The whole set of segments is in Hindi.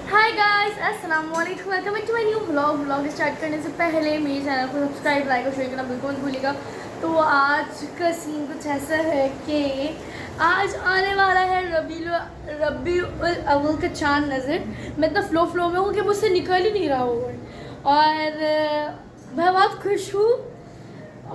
हाय गाइस, अस्सलाम वालेकुम, welcome back to my new vlog start करने से पहले मेरे चैनल को सब्सक्राइब, लाइक और शेयर करना बिल्कुल मत भूलिएगा। तो आज का सीन कुछ ऐसा है कि आज आने वाला है रबीउल अव्वल का चांद नज़र। मैं इतना फ्लो में हूँ कि मुझसे निकल ही नहीं रहा होगा और मैं बहुत खुश हूँ।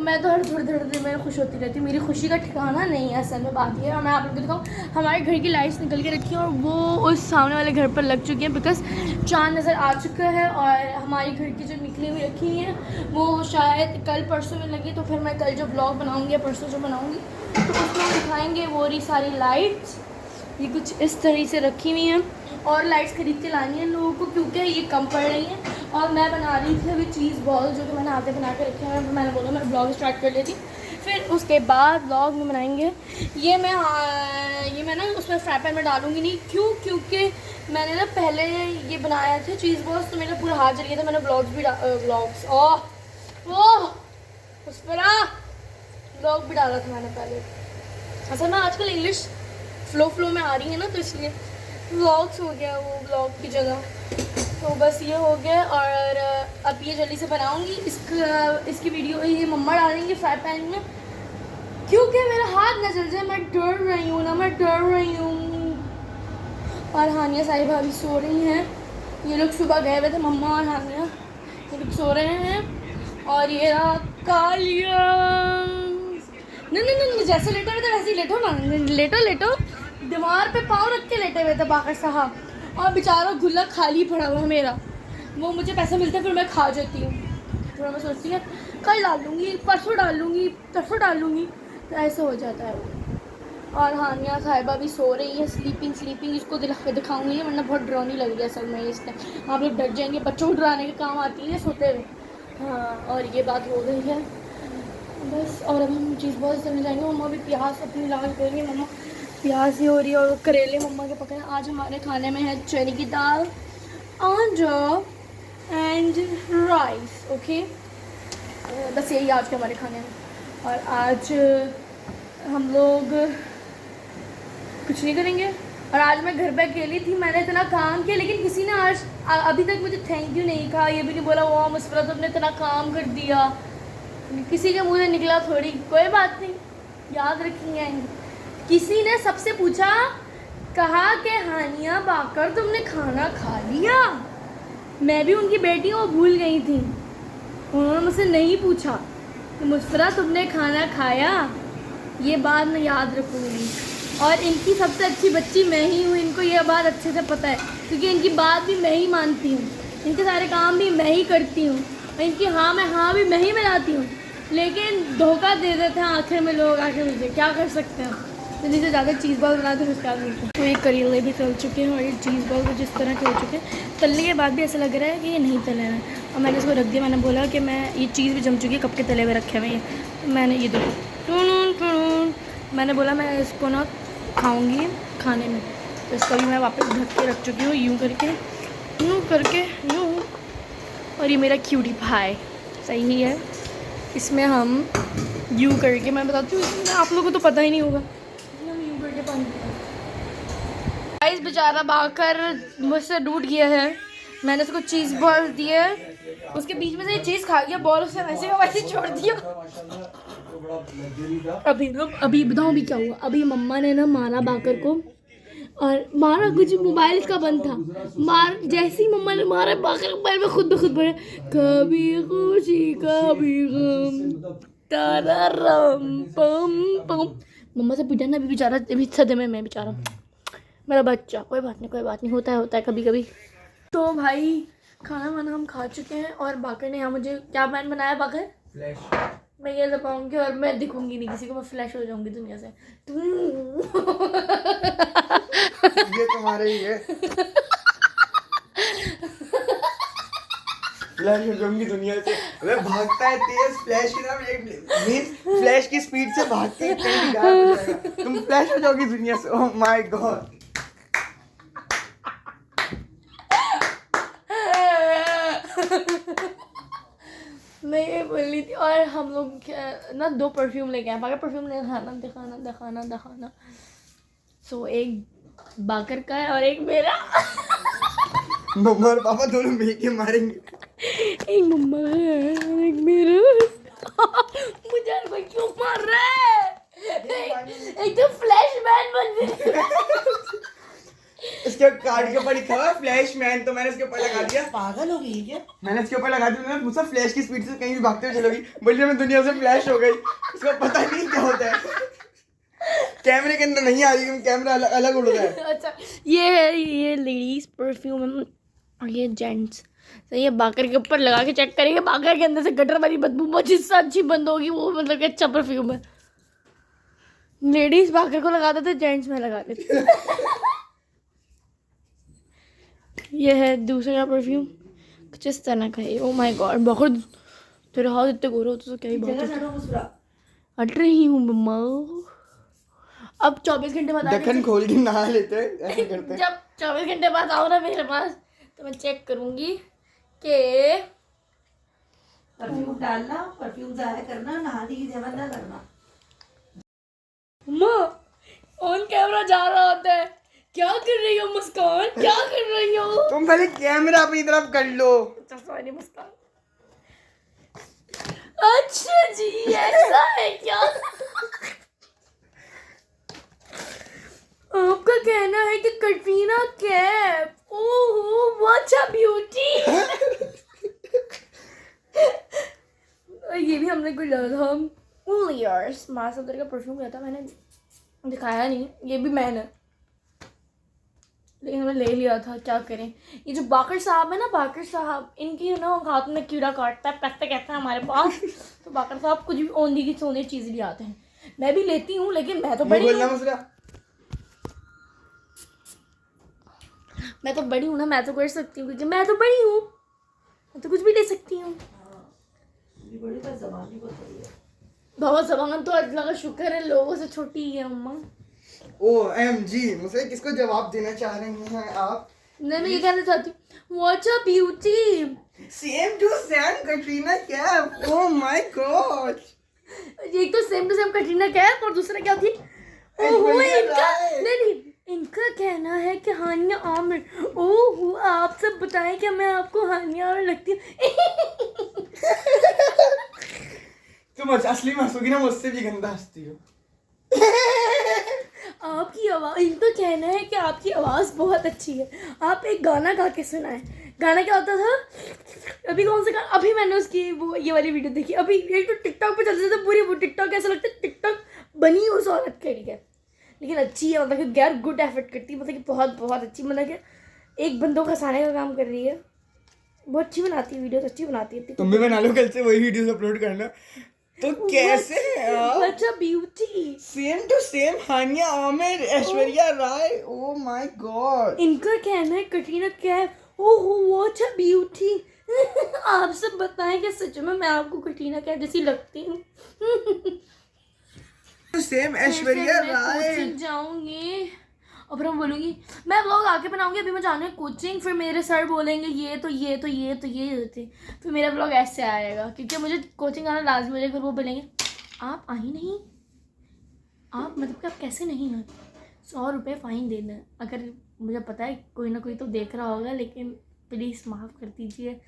मैं तो हर थोड़ी थोड़ी देर में खुश होती रहती हूँ। मेरी खुशी का ठिकाना नहीं है असल में बात ये है। और मैं आप लोगों को दिखाऊँ, हमारे घर की लाइट्स निकल के रखी हैं और वो उस सामने वाले घर पर लग चुकी हैं बिकॉज चांद नज़र आ चुका है। और हमारी घर की जो निकली हुई रखी हुई हैं वो शायद कल परसों में लगी, तो फिर मैं कल जो ब्लॉग बनाऊँगी या परसों जो बनाऊँगी तो उसमें दिखाएँगे वो रही सारी लाइट्स। ये कुछ इस तरह से रखी हुई हैं और लाइट्स खरीद के लानी है लोगों को क्योंकि ये कम पड़ रही हैं। और मैं बना रही थी अभी चीज़ बॉल जो कि मैंने आधे बना के रखे हैं। मैंने बोला मैं ब्लॉग स्टार्ट कर लेती, फिर उसके बाद ब्लॉग में बनाएंगे। ये मैं ना उसमें फ्राई पैन में डालूँगी नहीं, क्योंकि मैंने ना पहले ये बनाया था चीज़ बॉल्स तो मेरा पूरा हाथ जल गया था। मैंने ब्लॉग भी डाला था मैंने पहले। असल में आजकल इंग्लिश फ्लो में आ रही है ना, तो इसलिए व्लॉग्स हो गया वो ब्लॉग की जगह। तो बस ये हो गया और अब ये जल्दी से बनाऊंगी इसकी वीडियो। ये मम्मा डालेंगे फ्राई पैन में क्योंकि मेरा हाथ न जल जाए। मैं डर रही हूँ। और हानिया साहिबा अभी सो रही हैं। ये लोग सुबह गए हुए थे, मम्मा और हानिया, ये लोग सो रहे हैं। और ये रहा कालिया। नहीं, जैसे लेटे हुए थे वैसे ही लेटो ना, लेटो दीवार पे पाँव रख के लेटे हुए थे बाकर साहब। और बेचारा गुल्ला खाली पड़ा हुआ है मेरा। वो मुझे पैसे मिलते फिर मैं खा जाती हूँ। थोड़ा मैं सोचती हूँ कल डाल लूँगी, परसों डाल लूँगी, तो ऐसे हो जाता है वो। और हानिया साहिबा भी सो रही है, स्लीपिंग। इसको दिखाऊंगी वरना बहुत डरावनी लग रही है असल में। इसलिए आप लोग डर जाएंगे, बच्चों को डराने के काम आती है सोते हुए। हाँ, और ये बात हो गई है बस। और अब हम चीज़ बहुत चले जाएंगे। मम्मा भी प्याज अपनी लाल करेंगी। मम्मा प्याज ही हो रही है और करेले मम्मा के पकड़े। आज हमारे खाने में है चने की दाल, आंजा एंड राइस। ओके, बस यही आज के हमारे खाने में। और आज हम लोग कुछ नहीं करेंगे। और आज मैं घर पे अकेली थी, मैंने इतना काम किया लेकिन किसी ने आज अभी तक मुझे थैंक यू नहीं कहा। ये भी नहीं बोला वाह मुस्फरा तुमने इतना काम कर दिया। किसी के मुँह से निकला थोड़ी, कोई बात नहीं, याद रखेंगे। किसी ने सबसे पूछा, कहा कि हानिया बाकर तुमने खाना खा लिया। मैं भी उनकी बेटी हूँ, वो भूल गई थी। उन्होंने मुझसे नहीं पूछा कि मुस्फरा तुमने खाना खाया। ये बात मैं याद रखूँगी। और इनकी सबसे अच्छी बच्ची मैं ही हूँ, इनको यह बात अच्छे से पता है क्योंकि इनकी बात भी मैं ही मानती हूँ, इनके सारे काम भी मैं ही करती हूँ और इनकी हाँ भी मैं ही मिलाती हूँ। लेकिन धोखा दे देते हैं आखिर में लोग, आखिर मुझे क्या कर सकते हैं। जल्दी से ज़्यादा चीज़ बॉल बनाते हैं उसका मिलते हैं। तो ये करेले भी तल चुके हैं और ये चीज़ बॉल को जिस तरह के हो चुके हैं, तलने के बाद भी ऐसा लग रहा है कि ये नहीं तले हैं। और मैंने इसको रख दिया, मैंने बोला कि मैं ये चीज़ भी जम चुकी है, कब के तले हुए रखे हुए हैं। मैंने ये देखो, मैंने बोला मैं इसको ना खाऊंगी खाने में, तो इसको भी मैं वापस ढक के रख चुकी हूँ यूँ करके। और ये मेरा क्यूटी पाई सही है, इसमें हम यूँ करके, मैं बताती हूँ, इसमें आप लोगों को तो पता ही नहीं होगा, हम यूँ करके पानी गाइस। बेचारा बाकर मुझसे रूठ गया है। मैंने उसको चीज़ बॉल दिए, उसके बीच में से ये चीज़ खा गया, बॉल उसने वैसे का वैसे छोड़ दिया। अभी बताऊँ अभी क्या हुआ। अभी मम्मा ने ना मारा बाकर को, और मारा कुछ मोबाइल इसका बंद था। जैसे ही मम्मा ने मारा बाकर मोबाइल में खुद ब खुद बोले कभी खुशी कभी गम तारारम पम पम। मम्मा से पीटा ना अभी, बेचारा अभी सदमे में बेचारा मेरा बच्चा। कोई बात नहीं, होता है कभी कभी। तो भाई खाना वाना हम खा चुके हैं और बाकर ने यहाँ मुझे क्या प्लान बनाया। बाकर मैं ये दबाऊंगी और मैं दिखूंगी नहीं किसी को, मैं फ्लैश हो जाऊंगी दुनिया से। ये तुम्हारे ही है। फ्लैश हो जाऊंगी दुनिया से। अबे भागता है तेज, फ्लैश की नाम मींस फ्लैश की स्पीड से भाग के कहीं भी गायब हो जाएगा। तुम फ्लैश हो जाओगी दुनिया से। ओह माय गॉड। मैं ये बोल रही थी। और हम लोग ना 2 परफ्यूम लेके आए। बाकर परफ्यूम दिखाना। सो एक बाकर का है और एक मेरा। मम्मा और पापा दोनों मिलके मारेंगे। एक मम्मा है एक मेरा। मुझे हर कोई क्यों मार रहा है? एक तो फ्लैश मैन बन गई। इसके कार्ड के ऊपर लिखा हुआ फ्लैश मैन, तो मैंने इसके ऊपर लगा दिया। पागल हो गई क्या? मैंने इसके ऊपर लगा दिया, मैंने मुझसे फ्लैश की स्पीड से कहीं भी भागते हुए चलोगी, बोलिए मैं दुनिया से फ्लैश हो गई। इसको पता नहीं क्या होता है, कैमरे के अंदर नहीं आ रही, कैमरा अलग अलग उड़ रहा है। अच्छा ये लेडीज परफ्यूम और ये जेंट्स। सही है, बाकर के ऊपर लगा के चेक करेंगे, बाकर के अंदर से गटर वाली बदबू बहुत जिससे अच्छी बंद होगी वो मतलब कि अच्छा परफ्यूम है। लेडीज बाकर को लगाते थे, जेंट्स में लगाते थे। ये है दूसरा परफ्यूम, कुछ इस तरह का है। ओ माय गॉड, बहुत तेरे हाथ इतने गोरे होते तो क्या ही बात है। हट रही हूँ मम्मा। अब 24 घंटे बाद ढक्कन खोल के नहा लेते हैं, ऐसे करते हैं। जब 24 घंटे बाद आओ ना मेरे पास तो मैं चेक करूंगी कि परफ्यूम डालना, परफ्यूम जाया करना, नहाने की जमा ना करना। मम्मा ऑन कैमरा जा रहा होता है। क्या कर रही हो मुस्कान, क्या कर रही हो? तुम पहले कैमरा अपनी तरफ कर लो। अच्छा सॉरी मुस्कान। अच्छा जी ऐसा है क्या? आपका कहना है कि कटरीना कैफ, ओहो व्हाट अ ब्यूटी। ये भी हमने कोई डाला था ओलियर्स मासुदर का परफ्यूम लिया था, मैंने दिखाया नहीं, ये भी मैंने, लेकिन हमने ले लिया था। क्या करें, ये जो बाकर साहब है ना, बाकर साहब इनकी ना हाथ में कीड़ा काटता है, पैसे कहते हैं हमारे पास। तो बाकर साहब कुछ भी ओंधी की सोने चीज़ ले आते हैं। मैं भी लेती हूँ लेकिन मैं तो बड़ी हूँ, मैं तो बड़ी हूँ ना, मैं तो कर सकती हूँ क्योंकि मैं तो बड़ी हूँ, मैं तो कुछ भी ले सकती हूँ। बड़ी तो जबानी बहुत बड़ी है। बाबा जबान तो अल्लाह का शुक्र है लोगों से छोटी है अम्मा। OMG, मुझे किसको जवाब देना चाह रही हैं आप? नहीं मैं ये कहना चाहती हूँ what a beauty. Same to same Katrina Kaif, oh my God. एक तो same to same Katrina Kaif और दूसरा क्या थी? ओहो इनका नहीं इनका कहना है कि हानिया आमिर। ओहो आप सब बताएं कि मैं आपको हानिया आमिर लगती हूँ। तुम असली में हंसोगी ना, मुझसे भी गंदा हंसती हो। आपकी आवाज़, इनका कहना है कि आपकी आवाज़ बहुत अच्छी है, आप एक गाना गा के सुनाएं। गाना क्या होता था अभी, कौन सा गाना? अभी मैंने उसकी वो ये वाली वीडियो देखी, अभी एक तो टिकटॉक पे चलते थे पूरी, वो टिकटॉक ऐसा लगता है टिकटॉक बनी उस औरत के लिए, लेकिन अच्छी है, मतलब कि यार गुड एफर्ट करती है, मतलब कि बहुत बहुत अच्छी, मतलब कि एक बंदों का हंसाने का काम कर रही है। बहुत अच्छी बनाती है वीडियोस, अच्छी बनाती है। तुम भी बना लो, कल से वही वीडियोस अपलोड करना। तो कैसे अच्छा beauty same to same Hania Aamir, Aishwarya Rai, oh my God. इनका कहना है कटरीना कैफ, ओहो व्हाट अ ब्यूटी। आप सब बताएं कि सच में मैं आपको कटरीना कैफ जैसी लगती हूँ? सेम ऐश्वर्या राय। जाऊंगी और फिर मैं बोलूँगी मैं व्लॉग आके बनाऊंगी, अभी मैं जाने कोचिंग, फिर मेरे सर बोलेंगे ये तो ये तो ये तो ये होते, फिर मेरा व्लॉग ऐसे आएगा क्योंकि मुझे कोचिंग आना लाजमी है। फिर वो बोलेंगे आप आई नहीं, आप मतलब कि आप कैसे नहीं आए, 100 रुपये फ़ाइन देना। अगर मुझे पता है कोई ना कोई तो देख रहा होगा, लेकिन प्लीज़ माफ़ कर दीजिए,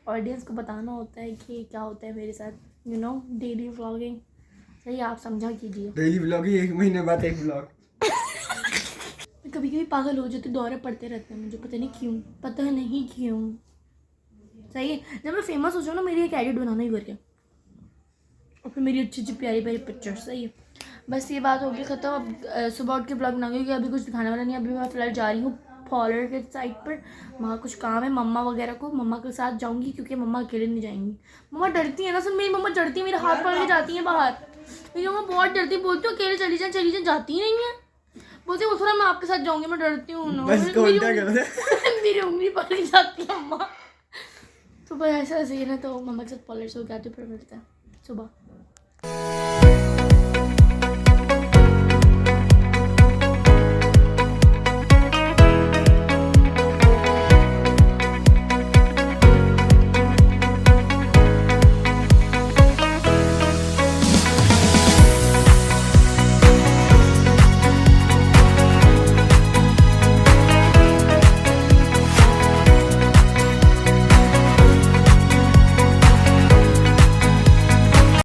ऑडियंस को बताना होता है कि क्या होता है मेरे साथ, यू नो डेली व्लॉगिंग। सही आप समझा कीजिए। डेली व्लॉग ही 1 महीने बाद एक व्लॉग। कभी कभी पागल हो जाते, दौरे पड़ते रहते हैं मुझे, पता नहीं क्यों, पता नहीं क्यों। सही है, जब मैं फेमस हो जाऊँ ना मेरी एक एडिट बनाना ही करके, और फिर मेरी अच्छी अच्छी प्यारी प्यारी पिक्चर्स। सही है, बस ये बात होगी ख़त्म। अब सुबह उठ के ब्लॉग बनाऊंगी क्योंकि अभी कुछ दिखाने वाला नहीं। अभी मैं फ़िलहाल जा रही हूँ फॉलोअर के साइट पर, वहाँ कुछ काम है मम्मा वगैरह को, मम्मा के साथ जाऊँगी क्योंकि मम्मा अकेले नहीं जाएंगी। मम्मा डरती है ना, सुन मेरी मम्मा डरती है, मेरे हाथ पकड़ के जाती है बाहर। मेरी मम्मा बहुत डरती है, बोलती हूँ अकेले चली जाए, जाती ही नहीं है, बोलती है थोड़ा मैं आपके साथ जाऊँगी, मैं डरती हूँ ना, मेरी उंगली पकड़ के जाती है मम्मा। तो बस ऐसा ऐसे ही ना, तो मम्मा के साथ फॉलोअर्स हो गया तो फिर मिलता है सुबह।